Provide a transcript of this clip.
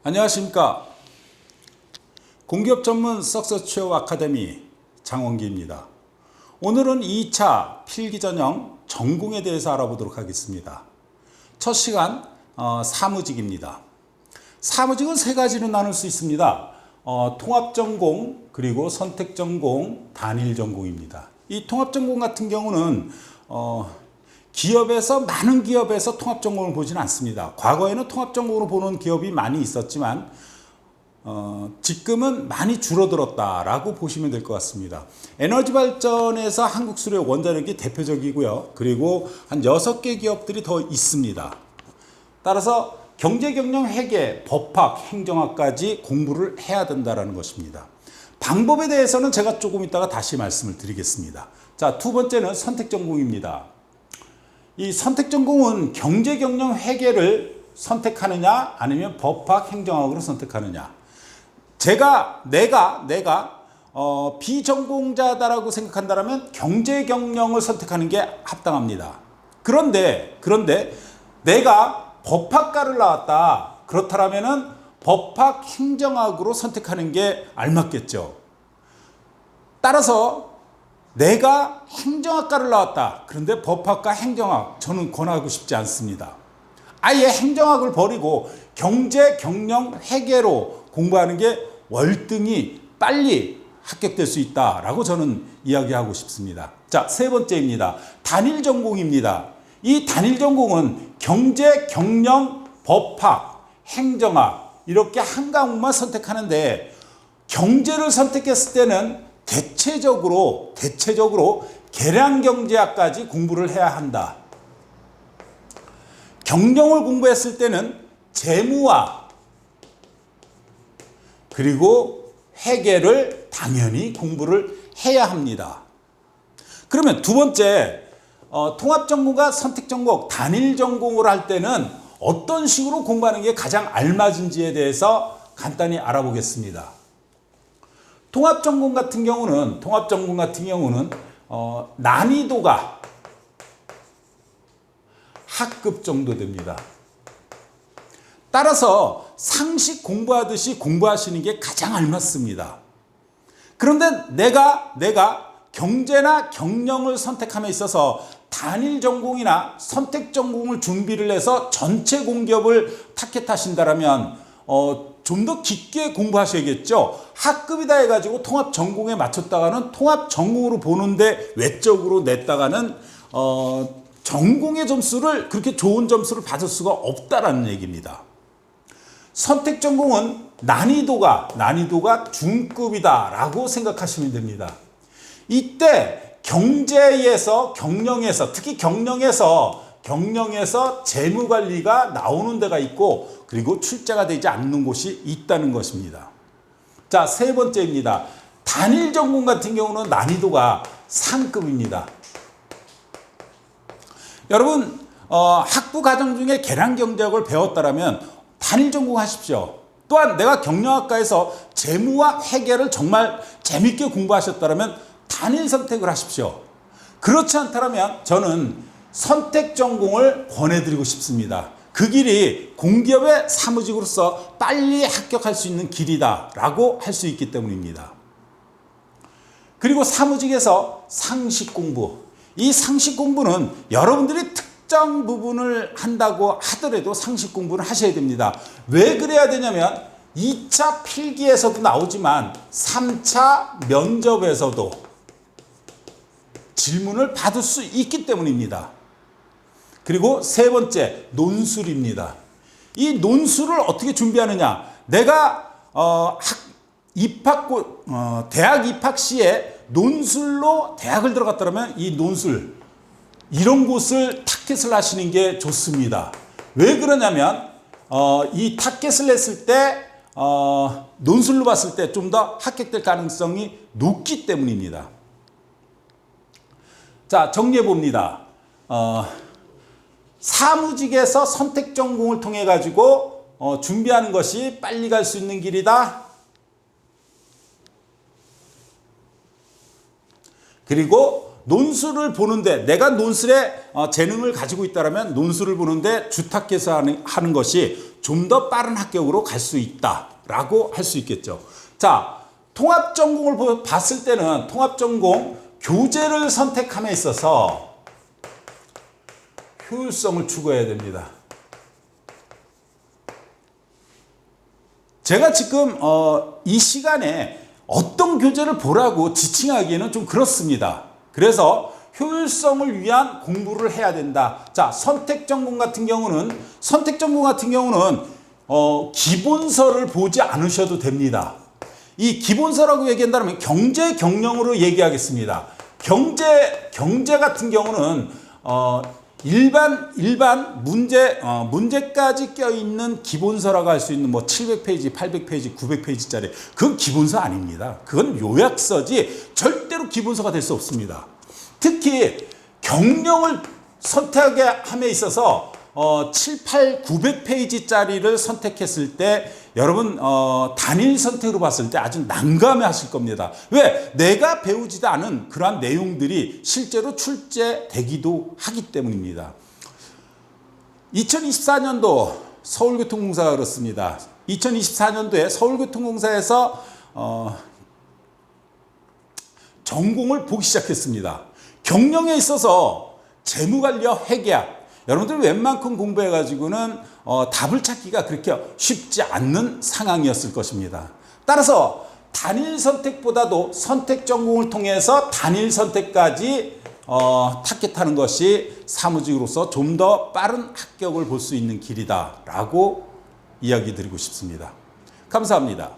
안녕하십니까. 공기업 전문 석세스 취업 아카데미 장원기입니다. 오늘은 2차 필기전형 전공에 대해서 알아보도록 하겠습니다. 첫 시간 사무직입니다. 사무직은 세 가지로 나눌 수 있습니다. 통합전공, 그리고 선택전공, 단일전공입니다. 이 통합전공 같은 경우는 많은 기업에서 통합전공을 보지는 않습니다. 과거에는 통합전공으로 보는 기업이 많이 있었지만 지금은 많이 줄어들었다라고 보시면 될 것 같습니다. 에너지 발전에서 한국수력 원자력이 대표적이고요. 그리고 한 6개 기업들이 더 있습니다. 따라서 경제경영 회계, 법학, 행정학까지 공부를 해야 된다는 것입니다. 방법에 대해서는 제가 조금 이따가 다시 말씀을 드리겠습니다. 자, 두 번째는 선택전공입니다. 이 선택전공은 경제경영 회계를 선택하느냐 아니면 법학, 행정학으로 선택하느냐. 내가 비전공자다라고 생각한다면 경제경영을 선택하는 게 합당합니다. 그런데 내가 법학과를 나왔다. 그렇다면은 법학, 행정학으로 선택하는 게 알맞겠죠. 따라서 내가 행정학과를 나왔다. 그런데 법학과 행정학 저는 권하고 싶지 않습니다. 아예 행정학을 버리고 경제, 경영, 회계로 공부하는 게 월등히 빨리 합격될 수 있다라고 저는 이야기하고 싶습니다. 자, 세 번째입니다. 단일 전공입니다. 이 단일 전공은 경제, 경영, 법학, 행정학 이렇게 한 과목만 선택하는데 경제를 선택했을 때는 대체적으로 계량경제학까지 공부를 해야 한다. 경영을 공부했을 때는 재무와 그리고 회계를 당연히 공부를 해야 합니다. 그러면 두 번째, 통합전공과 선택전공, 단일전공을 할 때는 어떤 식으로 공부하는 게 가장 알맞은지에 대해서 간단히 알아보겠습니다. 통합전공 같은 경우는 난이도가 학급 정도 됩니다. 따라서 상식 공부하듯이 공부하시는 게 가장 알맞습니다. 그런데 내가 경제나 경영을 선택함에 있어서 단일 전공이나 선택 전공을 준비를 해서 전체 공기업을 타겟하신다면 좀 더 깊게 공부하셔야겠죠. 학급이다 해가지고 통합 전공에 맞췄다가는 통합 전공으로 보는데 외적으로 냈다가는 전공의 점수를 그렇게 좋은 점수를 받을 수가 없다라는 얘기입니다. 선택 전공은 난이도가 중급이다라고 생각하시면 됩니다. 이때 경제에서 경영에서 특히 경영에서 재무관리가 나오는 데가 있고 그리고 출제가 되지 않는 곳이 있다는 것입니다. 자, 세 번째입니다. 단일 전공 같은 경우는 난이도가 상급입니다. 여러분 학부 과정 중에 계량경제학을 배웠다면 단일 전공 하십시오. 또한 내가 경영학과에서 재무와 회계를 정말 재밌게 공부하셨다면 단일 선택을 하십시오. 그렇지 않다면 저는 선택 전공을 권해드리고 싶습니다. 그 길이 공기업의 사무직으로서 빨리 합격할 수 있는 길이다라고 할 수 있기 때문입니다. 그리고 사무직에서 상식 공부. 이 상식 공부는 여러분들이 특정 부분을 한다고 하더라도 상식 공부를 하셔야 됩니다. 왜 그래야 되냐면 2차 필기에서도 나오지만 3차 면접에서도 질문을 받을 수 있기 때문입니다. 그리고 세 번째, 논술입니다. 이 논술을 어떻게 준비하느냐. 내가 대학 입학 시에 논술로 대학을 들어갔다면 이 논술 이런 곳을 타겟을 하시는 게 좋습니다. 왜 그러냐면 이 타겟을 했을 때 논술로 봤을 때 좀 더 합격될 가능성이 높기 때문입니다. 자, 정리해 봅니다. 사무직에서 선택 전공을 통해 가지고 준비하는 것이 빨리 갈 수 있는 길이다. 그리고 논술을 보는데 내가 논술에 재능을 가지고 있다면 논술을 보는데 주타켓을 하는 것이 좀 더 빠른 합격으로 갈 수 있다라고 할 수 있겠죠. 자, 통합전공을 봤을 때는 통합전공 교재를 선택함에 있어서 효율성을 추구해야 됩니다. 제가 지금 이 시간에 어떤 교재를 보라고 지칭하기에는 좀 그렇습니다. 그래서 효율성을 위한 공부를 해야 된다. 자, 선택전공 같은 경우는 기본서를 보지 않으셔도 됩니다. 이 기본서라고 얘기한다면 경제 경영으로 얘기하겠습니다. 경제 같은 경우는 일반 문제까지 껴있는 기본서라고 할 수 있는 뭐 700페이지, 800페이지, 900페이지짜리 그건 기본서 아닙니다. 그건 요약서지 절대로 기본서가 될 수 없습니다. 특히 경영을 선택함에 있어서 7, 8, 900페이지짜리를 선택했을 때 여러분 단일 선택으로 봤을 때 아주 난감해하실 겁니다. 왜? 내가 배우지도 않은 그러한 내용들이 실제로 출제되기도 하기 때문입니다. 2024년도 서울교통공사가 그렇습니다. 2024년도에 서울교통공사에서 전공을 보기 시작했습니다. 경영에 있어서 재무관리와 회계학, 여러분들 웬만큼 공부해가지고는 답을 찾기가 그렇게 쉽지 않는 상황이었을 것입니다. 따라서 단일 선택보다도 선택 전공을 통해서 단일 선택까지 타겟하는 것이 사무직으로서 좀 더 빠른 합격을 볼 수 있는 길이다라고 이야기 드리고 싶습니다. 감사합니다.